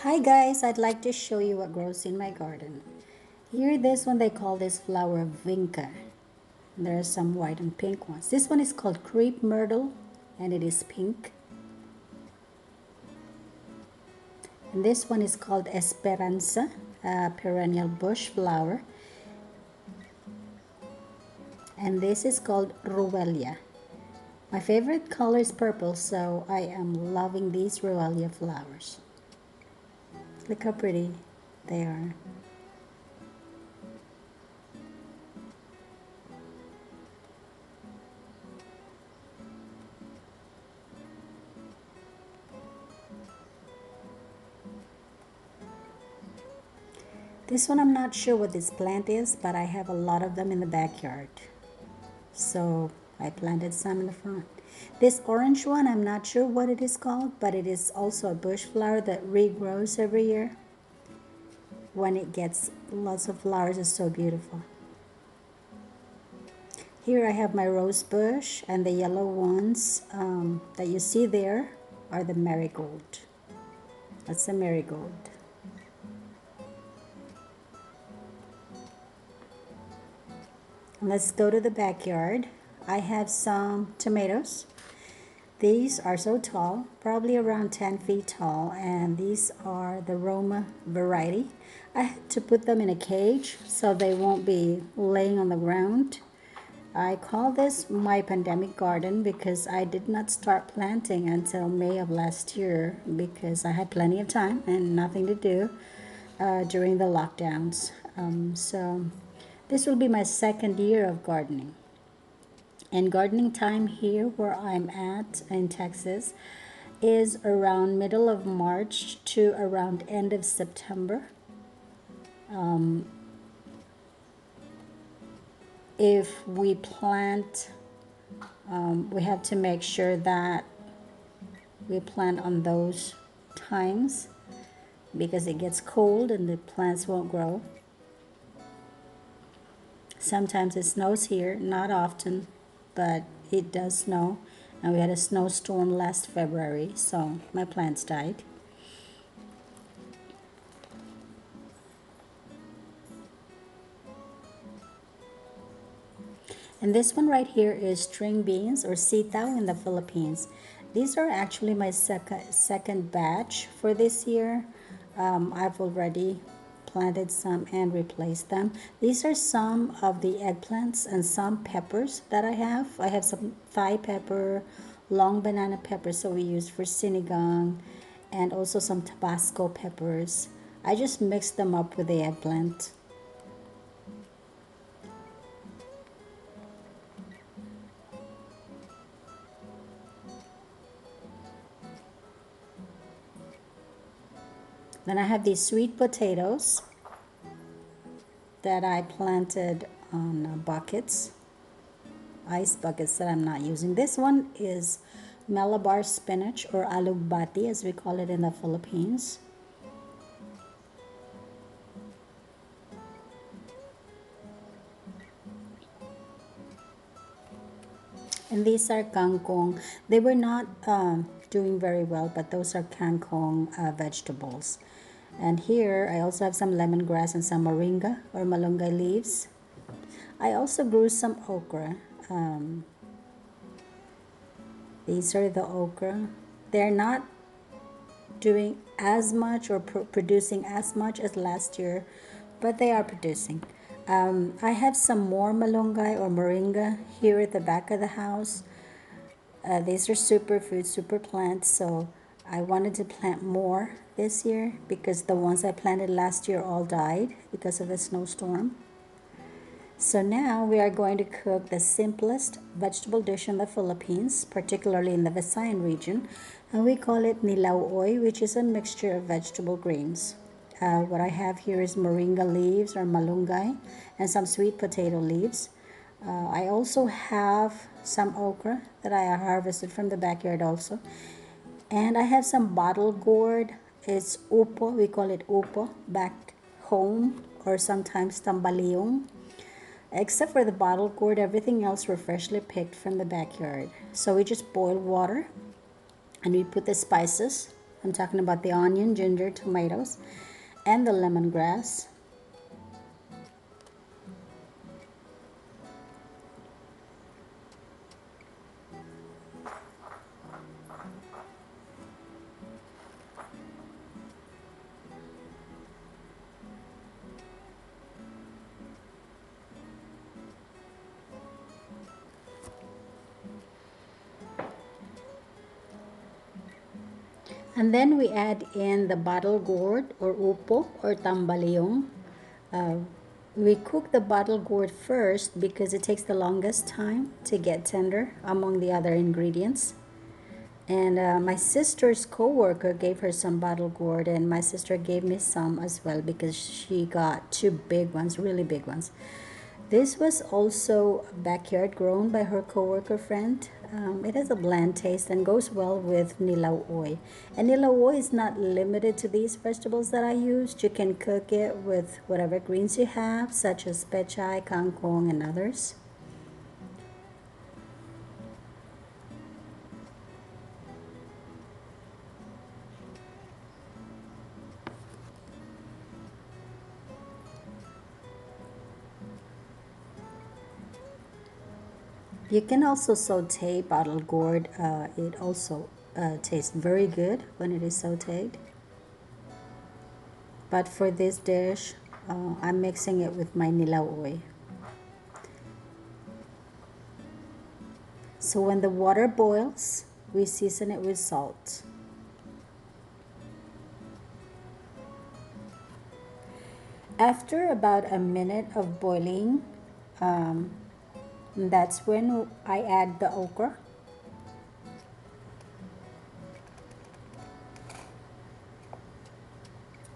Hi guys, I'd like to show you what grows in my garden. Here, this one they call this flower vinca. There are some white and pink ones. This one is called crepe myrtle and it is pink. And this one is called esperanza, a perennial bush flower. And this is called ruelia. My favorite color is purple, so I am loving these ruelia flowers. Look how pretty they are. This one I'm not sure what this plant is, but I have a lot of them in the backyard. So I planted some in the front. This orange one, I'm not sure what it is called, but it is also a bush flower that regrows every year. When it gets lots of flowers, it's so beautiful. Here I have my rose bush, and the yellow ones that you see there are the marigold. That's a marigold. Let's go to the backyard. I have some tomatoes. These are so tall, probably around 10 feet tall, and these are the Roma variety. I had to put them in a cage so they won't be laying on the ground. I call this my pandemic garden because I did not start planting until May of last year because I had plenty of time and nothing to do during the lockdowns. So this will be my second year of gardening. And gardening time here where I'm at in Texas is around middle of March to around end of September. If we plant, we have to make sure that we plant on those times because it gets cold and the plants won't grow. Sometimes it snows here, not often, but it does snow. And we had a snowstorm last February, so my plants died. And this one right here is string beans or sitaw in the Philippines. These are actually my second batch for this year. I've already planted some and replaced them. These are some of the eggplants and some peppers that I have. I have some Thai pepper, long banana pepper, so we use for sinigang, and also some Tabasco peppers. I just mix them up with the eggplant. Then I have these sweet potatoes that I planted on buckets, ice buckets that I'm not using. This one is Malabar spinach or alugbati as we call it in the Philippines. And these are kangkong. They were not doing very well, but those are kangkong vegetables. And here I also have some lemongrass and some moringa or malunggay leaves. I also grew some okra. These are the okra. They're not doing as much or producing as much as last year, but they are producing. I have some more malunggay or moringa here at the back of the house. These are superfood, super plants, so I wanted to plant more this year because the ones I planted last year all died because of the snowstorm. So now we are going to cook the simplest vegetable dish in the Philippines, particularly in the Visayan region, and we call it Nilaw, which is a mixture of vegetable greens. What I have here is moringa leaves or malunggay and some sweet potato leaves. I also have some okra that I harvested from the backyard also. And I have some bottle gourd. It's upo, we call it upo back home, or sometimes tambaliong. Except for the bottle gourd, everything else were freshly picked from the backyard. So we just boil water and we put the spices I'm talking about the onion, ginger, tomatoes, and the lemongrass. And then we add in the bottle gourd or upo or tambaleong. Uh, we cook the bottle gourd first because it takes the longest time to get tender among the other ingredients. And my sister's co-worker gave her some bottle gourd, and my sister gave me some as well because she got two big ones, really big ones. This was also backyard grown by her coworker friend. It has a bland taste and goes well with nilaw. And nilaw is not limited to these vegetables that I used. You can cook it with whatever greens you have, such as pechay, kangkong, and others. You can also saute bottle gourd. It also tastes very good when it is sauteed. But for this dish, I'm mixing it with my nilaw. So when the water boils, we season it with salt. After about a minute of boiling, that's when I add the okra.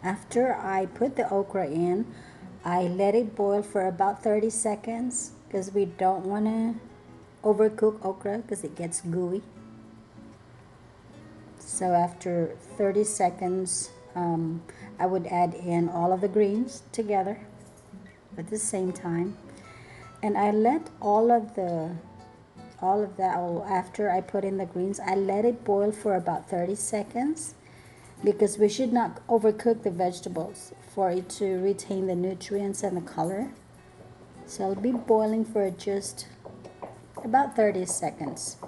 After I put the okra in, I let it boil for about 30 seconds because we don't want to overcook okra because it gets gooey. So after 30 seconds, I would add in all of the greens together at the same time. And I let all of that, after I put in the greens, I let it boil for about 30 seconds because we should not overcook the vegetables for it to retain the nutrients and the color. So I'll be boiling for just about 30 seconds.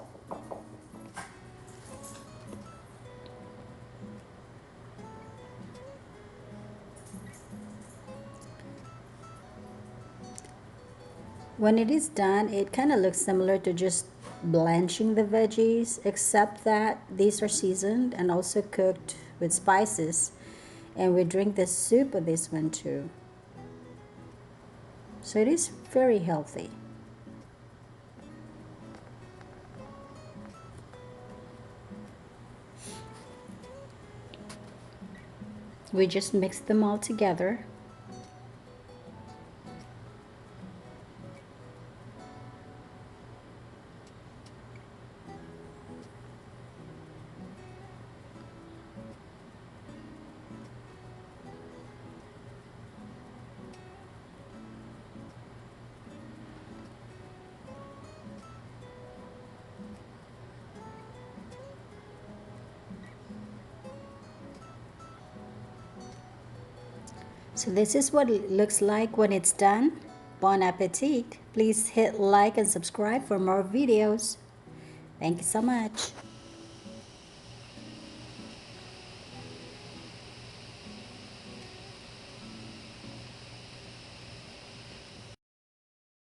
When it is done, it kind of looks similar to just blanching the veggies, except that these are seasoned and also cooked with spices. And we drink the soup of this one too. So it is very healthy. We just mix them all together. So this is what it looks like when it's done. Bon appetit. Please hit like and subscribe for more videos. Thank you so much.